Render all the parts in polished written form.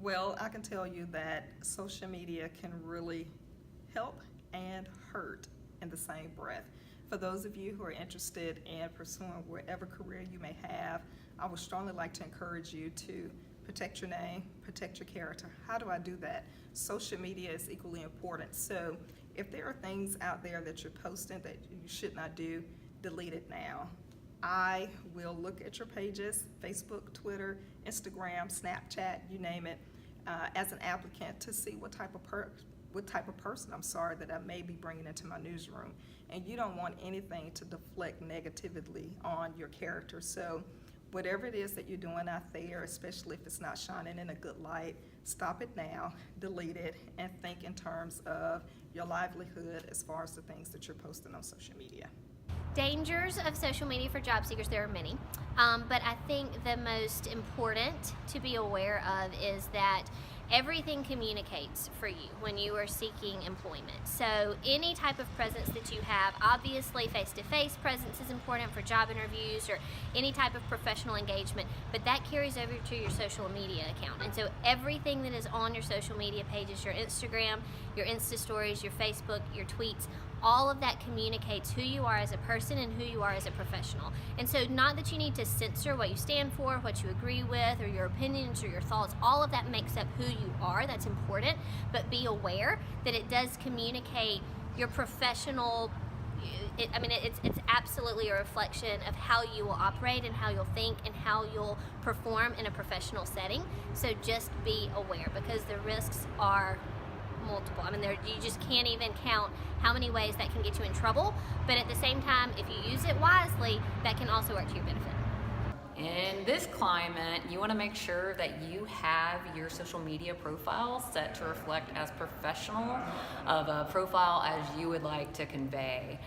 Well, I can tell you that social media can really help and hurt in the same breath. For those of you who are interested in pursuing whatever career you may have, I would strongly like to encourage you to protect your name, protect your character. How do I do that? Social media is equally important. So if there are things out there that you're posting that you should not do, delete it now. I will look at your pages, Facebook, Twitter, Instagram, Snapchat, you name it, as an applicant to see what type of person that I may be bringing into my newsroom. And you don't want anything to deflect negatively on your character. So whatever it is that you're doing out there, especially if it's not shining in a good light, stop it now, delete it, and think in terms of your livelihood as far as the things that you're posting on social media. Dangers of social media for job seekers, there are many, but I think the most important to be aware of is that everything communicates for you when you are seeking employment. So any type of presence that you have, obviously face-to-face presence is important for job interviews or any type of professional engagement, but that carries over to your social media account. And so everything that is on your social media pages, your Instagram, your Insta stories, your Facebook, your tweets, all of that communicates who you are as a person and who you are as a professional. And so not that you need to censor what you stand for, what you agree with, or your opinions or your thoughts. All of that makes up who you are. That's important. But be aware that it does communicate your professional. It's absolutely a reflection of how you will operate and how you'll think and how you'll perform in a professional setting. So just be aware, because the risks are multiple. You just can't even count how many ways that can get you in trouble, but at the same time, if you use it wisely, that can also work to your benefit. In this climate, you want to make sure that you have your social media profile set to reflect as professional of a profile as you would like to convey.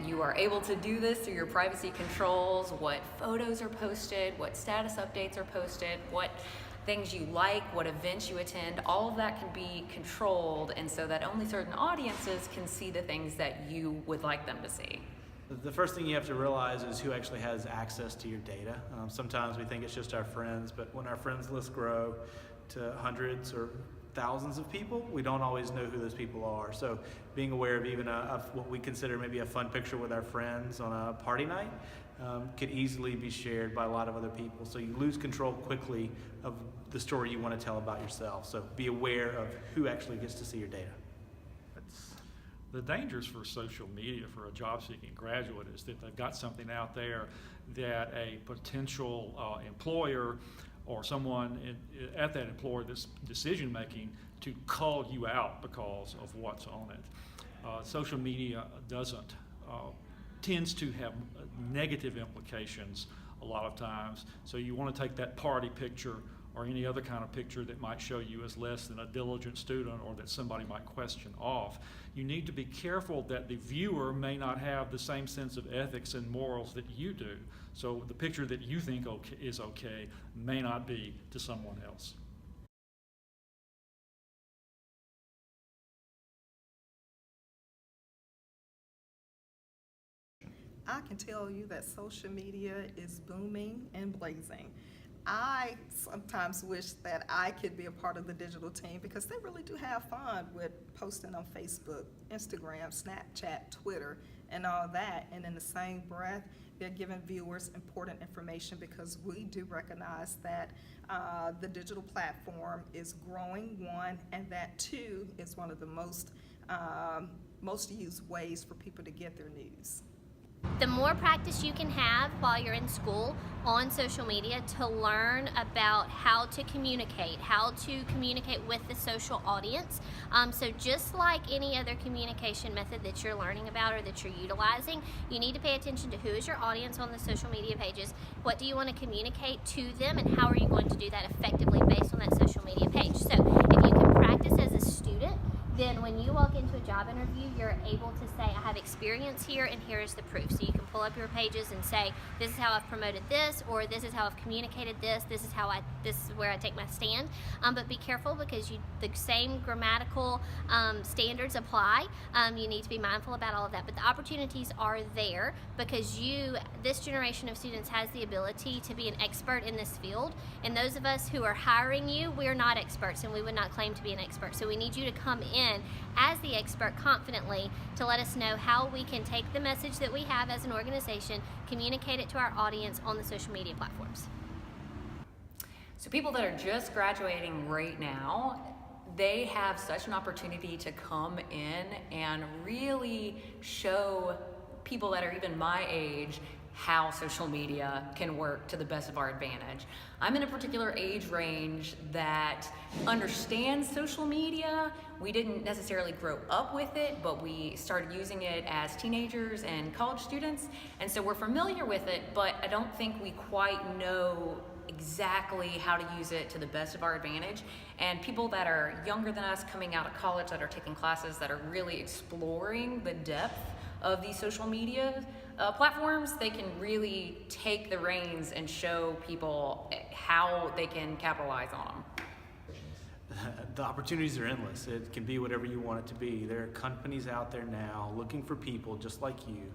You are able to do this through your privacy controls, what photos are posted, what status updates are posted, what things you like, what events you attend. All of that can be controlled, and so that only certain audiences can see the things that you would like them to see. The first thing you have to realize is who actually has access to your data. Sometimes we think it's just our friends, but when our friends list grow to hundreds or thousands of people, we don't always know who those people are. So being aware of even of what we consider maybe a fun picture with our friends on a party night could easily be shared by a lot of other people. So you lose control quickly of the story you want to tell about yourself. So be aware of who actually gets to see your data. The dangers for social media for a job-seeking graduate is that they've got something out there that a potential employer or someone at that employer that's decision-making to call you out because of what's on it. Social media tends to have negative implications a lot of times, so you want to take that party picture or any other kind of picture that might show you as less than a diligent student or that somebody might question off. You need to be careful that the viewer may not have the same sense of ethics and morals that you do. So the picture that you think is okay may not be to someone else. I can tell you that social media is booming and blazing. I sometimes wish that I could be a part of the digital team because they really do have fun with posting on Facebook, Instagram, Snapchat, Twitter, and all that. And in the same breath, they're giving viewers important information because we do recognize that the digital platform is growing, one, and that two is one of the most used ways for people to get their news. The more practice you can have while you're in school on social media to learn about how to communicate with the social audience. So just like any other communication method that you're learning about or that you're utilizing, you need to pay attention to who is your audience on the social media pages, what do you want to communicate to them, and how are you going to do that effectively based on that social media page. So if you can practice as a student then when you walk into a job interview, you're able to say, I have experience here and here is the proof. So you can pull up your pages and say, this is how I've promoted this, or this is how I've communicated this, this is where I take my stand. But be careful, because the same grammatical standards apply. You need to be mindful about all of that. But the opportunities are there because this generation of students has the ability to be an expert in this field. And those of us who are hiring you, we're not experts and we would not claim to be an expert. So we need you to come in as the expert confidently to let us know how we can take the message that we have as an organization, communicate it to our audience on the social media platforms. So people that are just graduating right now, they have such an opportunity to come in and really show people that are even my age how social media can work to the best of our advantage. I'm in a particular age range that understands social media. We didn't necessarily grow up with it, but we started using it as teenagers and college students. And so we're familiar with it, but I don't think we quite know exactly how to use it to the best of our advantage. And people that are younger than us, coming out of college, that are taking classes, that are really exploring the depth of these social media platforms, they can really take the reins and show people how they can capitalize on them. The opportunities are endless. It can be whatever you want it to be. There are companies out there now looking for people just like you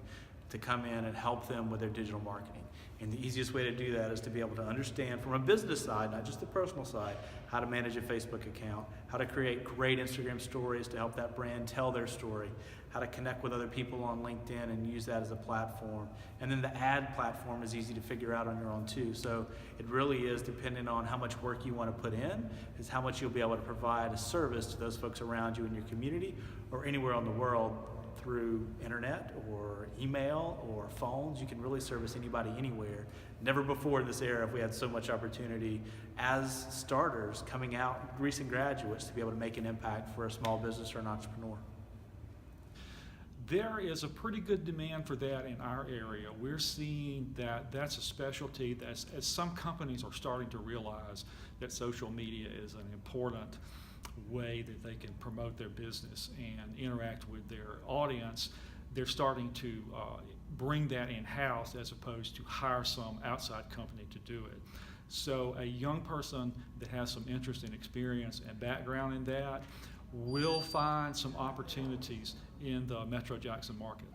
to come in and help them with their digital marketing. And the easiest way to do that is to be able to understand from a business side, not just the personal side, how to manage a Facebook account, how to create great Instagram stories to help that brand tell their story, how to connect with other people on LinkedIn and use that as a platform. And then the ad platform is easy to figure out on your own too. So it really is dependent on how much work you want to put in, is how much you'll be able to provide a service to those folks around you in your community or anywhere in the world through internet or email or phones. You can really service anybody anywhere. Never before in this era have we had so much opportunity as starters coming out, recent graduates, to be able to make an impact for a small business or an entrepreneur. There is a pretty good demand for that in our area. We're seeing that that's a specialty as some companies are starting to realize that social media is an important way that they can promote their business and interact with their audience. They're starting to bring that in-house as opposed to hire some outside company to do it. So a young person that has some interest and experience and background in that will find some opportunities in the Metro Jackson market.